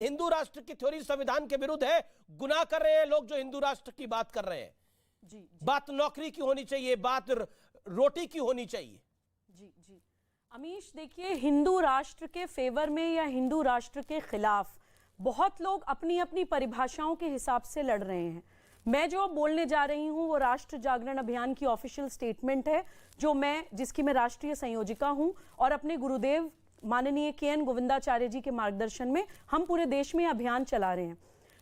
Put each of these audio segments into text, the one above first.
हिंदू राष्ट्र की थ्योरी संविधान के विरुद्ध है। गुनाह कर रहे हैं लोग जो हिंदू राष्ट्र की बात कर रहे हैं। जी। बात नौकरी की होनी चाहिए, बात रोटी की होनी चाहिए। जी अमीश, देखिए, हिंदू राष्ट्र के फेवर में या हिंदू राष्ट्र के खिलाफ बहुत लोग अपनी अपनी परिभाषाओं के हिसाब से लड़ रहे हैं। मैं जो बोलने जा रही हूं वो राष्ट्र जागरण अभियान की ऑफिशियल स्टेटमेंट है, जिसकी मैं राष्ट्रीय संयोजिका हूं, और अपने गुरुदेव माननीय के.एन. गोविंदाचार्य जी के मार्गदर्शन में हम पूरे देश में अभियान चला रहे हैं।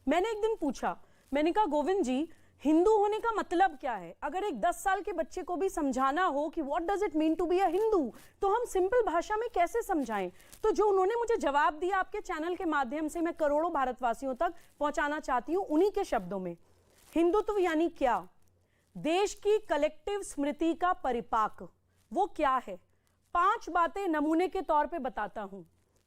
मैंने एक दिन पूछा, मैंने कहा, गोविंद जी, हिंदू होने का मतलब क्या है? अगर एक 10 साल के बच्चे को भी समझाना हो कि what does it mean to be a Hindu, तो हम सिंपल भाषा में कैसे समझाएं? तो जो उन्होंने मुझे जवाब दिया आपके चैनल के माध्यम से मैं करोड़ों भारतवासियों तक पहुंचाना चाहती हूं उन्हीं के शब्दों में। हिंदुत्व यानी क्या? देश की कलेक्टिव स्मृति का परिपाक। वो क्या है? 5 बातें नमूने के तौर पे बताता हूं।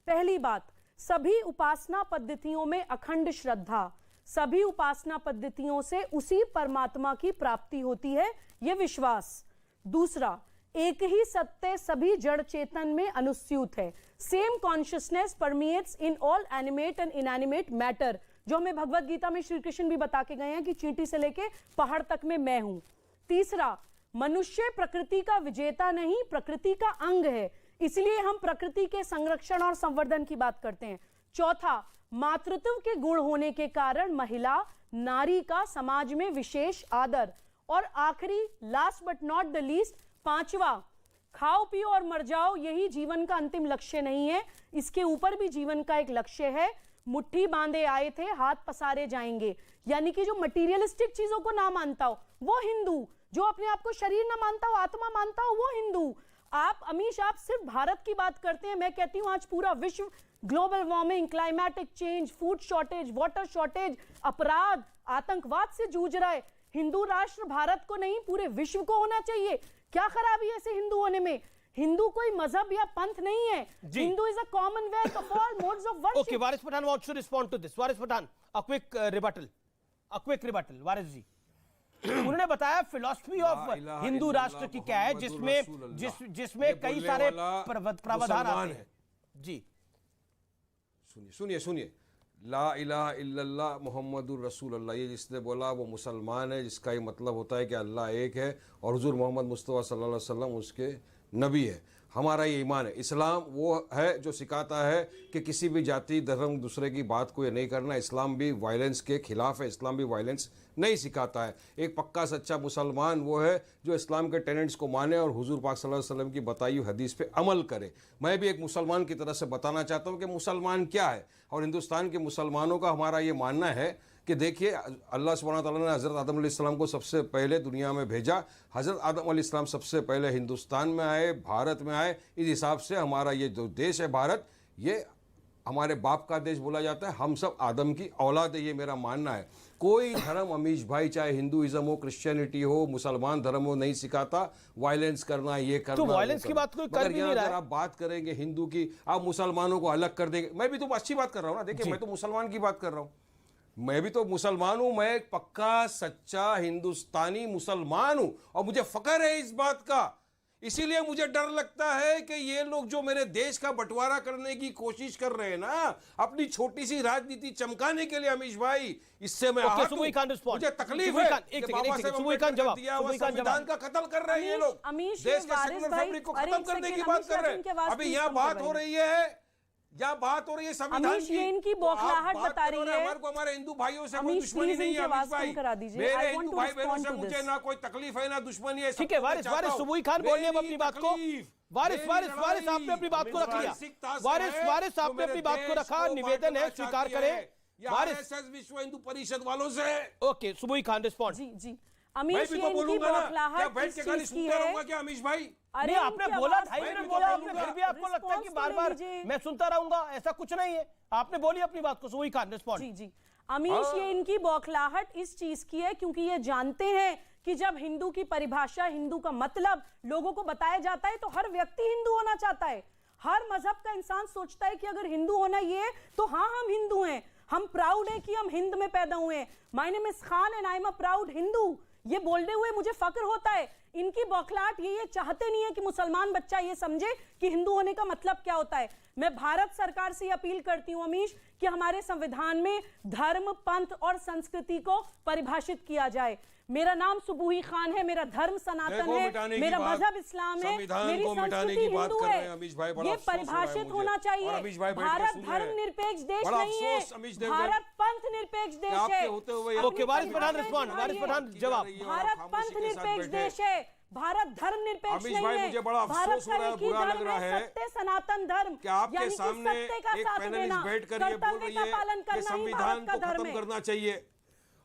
पहली बात, सभी उपासना पद्धतियों में अखंड श्रद्धा। सभी उपासना पद्धतियों से उसी परमात्मा की प्राप्ति होती है, यह विश्वास। दूसरा, एक ही सत्य सभी जड़ चेतन में अनुस्यूत है। Same consciousness permeates in all animate and inanimate matter, जो हमें भगवत गीता में श्री कृष्ण भी बता के गए हैं कि चींटी से लेके पहाड़ तक में मैं हूं। तीसरा, मनुष्य प्रकृति का विजेता नहीं, प्रकृति का अंग है, इसलिए हम प्रकृति के संरक्षण और संवर्धन की बात करते हैं। चौथा, मातृत्व के गुण होने के कारण महिला नारी का समाज में विशेष आदर। और आखिरी, last but not the least, 5वां, खाओ पियो और मर जाओ, यही जीवन का अंतिम लक्ष्य नहीं है, इसके ऊपर भी जीवन का एक लक्ष्य है। मुट्ठी बांधे आए थे, हाथ पसारे जाएंगे। यानी कि जो मटीरियलिस्टिक चीजों को ना मानता हो वो हिंदू, जो अपने आप को शरीर ना मानता हो, आत्मा मानता हो, वो हिंदू। आप अमीश, आप सिर्फ भारत की बात करते हैं। मैं कहती हूं आज पूरा विश्व global warming, climatic change, food shortage, water shortage, अपराध, आतंकवाद से जूझ रहा है। हिंदू राष्ट्र भारत को नहीं पूरे विश्व को होना चाहिए। क्या खराबी है ऐसे हिंदू होने में? हिंदू कोई मजहब या पंथ नहीं है। Hindu is a commonwealth of all modes of worship. Okay, Waris Pathan wants to respond to this. Waris Pathan, a quick rebuttal. Waris ji, उन्होंने बताया फिलॉसफी ऑफ हिंदू राष्ट्र की क्या है, जिसमें कई सारे प्रावधान आते हैं। जी सुनिए, ला इलाहा इल्लल्लाह मुहम्मदुर रसूलुल्लाह, ये जिसने बोला वो मुसलमान है, जिसका ये मतलब होता है कि अल्लाह एक है और हुजूर मोहम्मद मुस्तफ़ा सल्लल्लाहु अलैहि वसल्लम उसके नबी है। हमारा ये ईमान है। इस्लाम वो है जो सिखाता है कि किसी भी जाति धर्म दूसरे की बात को ये नहीं करना। इस्लाम भी वायलेंस के खिलाफ है, इस्लाम भी वायलेंस नहीं सिखाता है। एक पक्का सच्चा मुसलमान वो है जो इस्लाम के टेनेंट्स को माने और हुजूर पाक सल्लल्लाहु अलैहि वसल्लम की बताई हुई हदीस पे अमल करे। मैं भी एक मुसलमान की तरह से बताना चाहता हूँ कि मुसलमान क्या है। और हिंदुस्तान के मुसलमानों का हमारा ये मानना है कि देखिए, अल्लाह सुब्हानहू व तआला ने हज़रत आदम अलैहिस्सलाम को सबसे पहले दुनिया में भेजा। हज़रत आदम अलैहिस्सलाम सबसे पहले हिंदुस्तान में आए, भारत में आए। इस हिसाब से हमारा ये जो देश है भारत, ये हमारे बाप का देश बोला जाता है। हम सब आदम की औलाद है, ये मेरा मानना है। कोई धर्म अमीश भाई, चाहे हिंदुइज्म हो, क्रिश्चियनिटी हो, मुसलमान धर्म हो, नहीं सिखाता वायलेंस करना, ये करना। तो वायलेंस की बात कोई कर भी नहीं रहा है। आप बात करेंगे हिंदू की, आप मुसलमानों को अलग कर देंगे। मैं भी तो अच्छी बात कर रहा हूँ ना। देखिए, मैं तो मुसलमान की बात कर रहा हूँ। मैं भी तो मुसलमान हूं। मैं एक पक्का सच्चा हिंदुस्तानी मुसलमान हूं और मुझे फख्र है इस बात का। इसीलिए मुझे डर लगता है कि ये लोग जो मेरे देश का बंटवारा करने की कोशिश कर रहे हैं ना, अपनी छोटी सी राजनीति चमकाने के लिए, अमीश भाई, इससे मैं मुझे तकलीफ है। संविधान का कत्ल कर रहे हैं ये लोग, देश के सेकुलर फैब्रिक को खत्म करने की बात कर रहे हैं। अभी यहाँ बात हो रही है, या बात हो रही है संविधान की, इनकी बौखलाहट बता रही है। हमारे हिंदू भाइयों से कोई दुश्मनी नहीं है अमीश भाई। मेरे हिंदू भाई बहनों से मुझे ना कोई तकलीफ है ना दुश्मनी है। ठीक है, वारिस सुबुई खान बोलिए अपनी बात को। वारिस आपने अपनी बात को रख लिया। वारिस आपने अपनी बात को रखा, निवेदन है, स्वीकार करें। वारिस विश्व हिंदू परिषद वालों से। ओके, सुबुई खान रिस्पॉन्ड। जी अमीश, ये इनकी बौखलाहट बैठ के गाली सुनता रहूंगा क्या अमीश भाई? अरे आपने बोला 2.5 मिनट बोला आपने, फिर भी आपको लगता है कि बार-बार मैं सुनता रहूंगा, ऐसा कुछ नहीं है। आपने बोली अपनी बात को। सुबुई खान रिस्पॉन्ड। जी अमीश, ये इनकी बौखलाहट इस चीज की है क्योंकि ये जानते हैं कि जब हिंदू की परिभाषा, हिंदू का मतलब लोगों को बताया जाता है तो हर व्यक्ति हिंदू होना चाहता है। हर मजहब का इंसान सोचता है कि अगर हिंदू होना ये है तो हाँ, हम हिंदू हैं, हम प्राउड है कि हम हिंद में पैदा हुए हैं। My name is Khan and I am a proud Hindu. ये बोलने हुए मुझे फक्र होता है। इनकी बौखलाहट ये चाहते नहीं है कि मुसलमान बच्चा ये समझे कि हिंदू होने का मतलब क्या होता है। मैं भारत सरकार से अपील करती हूं अमीश कि हमारे संविधान में धर्म, पंथ और संस्कृति को परिभाषित किया जाए। मेरा नाम सुबूही खान है, मेरा धर्म सनातन है, मेरा मजहब इस्लाम है, मेरी संस्कृति हिंदू है। ये परिभाषित होना चाहिए। भारत धर्मनिरपेक्ष देश नहीं है, भारत पंथ निरपेक्ष देश है। ओके, वारिस पठान रिस्पॉन्ड, वारिस पठान जवाब। भारत पंथ निरपेक्ष देश है, भारत धर्म निरपेक्ष नहीं है। मुझे बड़ा अफसोस हो रहा है, बुरा लग रहा है सत्य सनातन धर्म कि आपके सामने एक पैनलिस्ट बैठकर ये बोल रही है कि संविधान को खत्म करना चाहिए।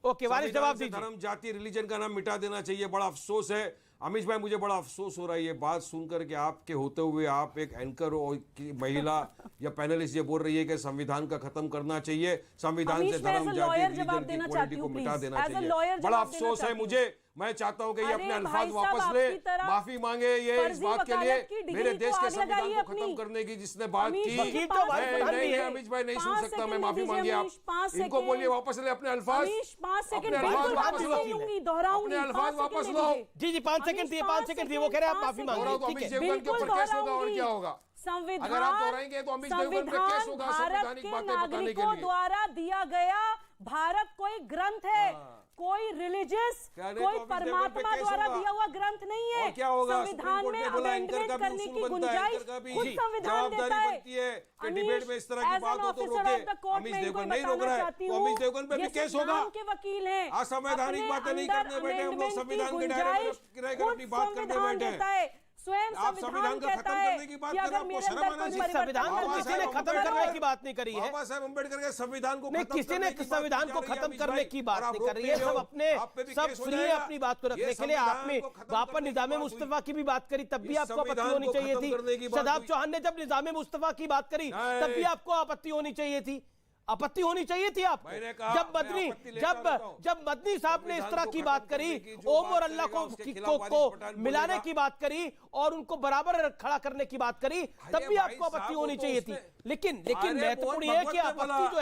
ओके, वारिस जवाब दीजिए। धर्म, जाति, रिलीजन का नाम मिटा देना चाहिए। बड़ा अफसोस है अमीश भाई, मुझे बड़ा अफसोस हो रहा है ये बात सुनकर कि आपके होते हुए आप एक एंकर हो की महिला या पैनलिस्ट ये बोल रही है कि संविधान का खत्म करना चाहिए, संविधान से धर्म, जाति, रिलीजन की इक्वालिटी को मिटा देना चाहिए। बड़ा अफसोस है मुझे। मैं चाहता हूं कि ये अपने अल्फाज वापस ले, माफी मांगे ये इस बात के लिए, मेरे देश के संविधान को खत्म करने की जिसने बात की। नहीं अमीश भाई, नहीं सुन सकता मैं, माफी मांगिए आप। इनको बोलिए वापस ले अपने अल्फाज, अपने अल्फाज वापस लो, अपने अल्फाज वापस लो। जी 5 सेकंड दिए, 5 सेकंड दिए। वो कह रहे हैं आप माफी मांगिए। तो अमीश देवगन के ऊपर केस होगा और क्या होगा? संविधान, अगर आप दोहराएंगे तो अमीश देवगन पे केस होगा संवैधानिक बातें बताने के लिए। द्वारा दिया गया भारत कोई ग्रंथ है, कोई रिलीजियस, कोई परमात्मा द्वारा दिया हुआ ग्रंथ नहीं है। क्या होगा? संविधान में अमेंडमेंट करने की गुंजाइश खुद संविधान देता है। कि डिबेट में इस तरह की बात हो तो रोके। अमीश देवगन नहीं रोक रहा है तो अमीश देवगन पे भी केस होगा। के वकील हैं, असंवैधानिक बातें नहीं करने बैठे हम लोग, संविधान के दायरे में रहकर अपनी बात करने बैठे हैं। स्वयं आप संविधान का खत्म करने की बात कर रहे हैं, आपको शर्म आना चाहिए। संविधान को किसी ने खत्म करने की बात नहीं करी है। बाबा साहब अम्बेडकर के संविधान को नहीं, किसी ने संविधान को खत्म करने की बात नहीं कर रही है। सब अपने सब फ्री है अपनी बात को रखने के लिए। आपने वहां पर निजामे मुस्तफा की भी बात करी, तब भी आपको आपत्ति होनी चाहिए थी। शदाब चौहान ने जब निजामे मुस्तफा की बात करी तब भी आपको आपत्ति होनी चाहिए थी, आपत्ति होनी चाहिए थी आपको। जब मदनी साहब ने इस तरह की बात करी, ओम और अल्लाह को मिलाने की बात करी और उनको बराबर खड़ा करने की बात करी, तब भी आपको आपत्ति होनी चाहिए थी। लेकिन महत्वपूर्ण यह है कि आपत्ति जो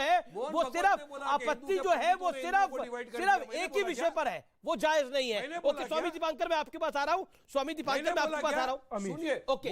है वो सिर्फ एक ही विषय पर है, वो जायज नहीं है। ओके, स्वामी दीपांकर मैं आपके पास आ रहा हूँ। स्वामी दीपांकर मैं आपके पास आ रहा हूँ। सुनिए, ओके।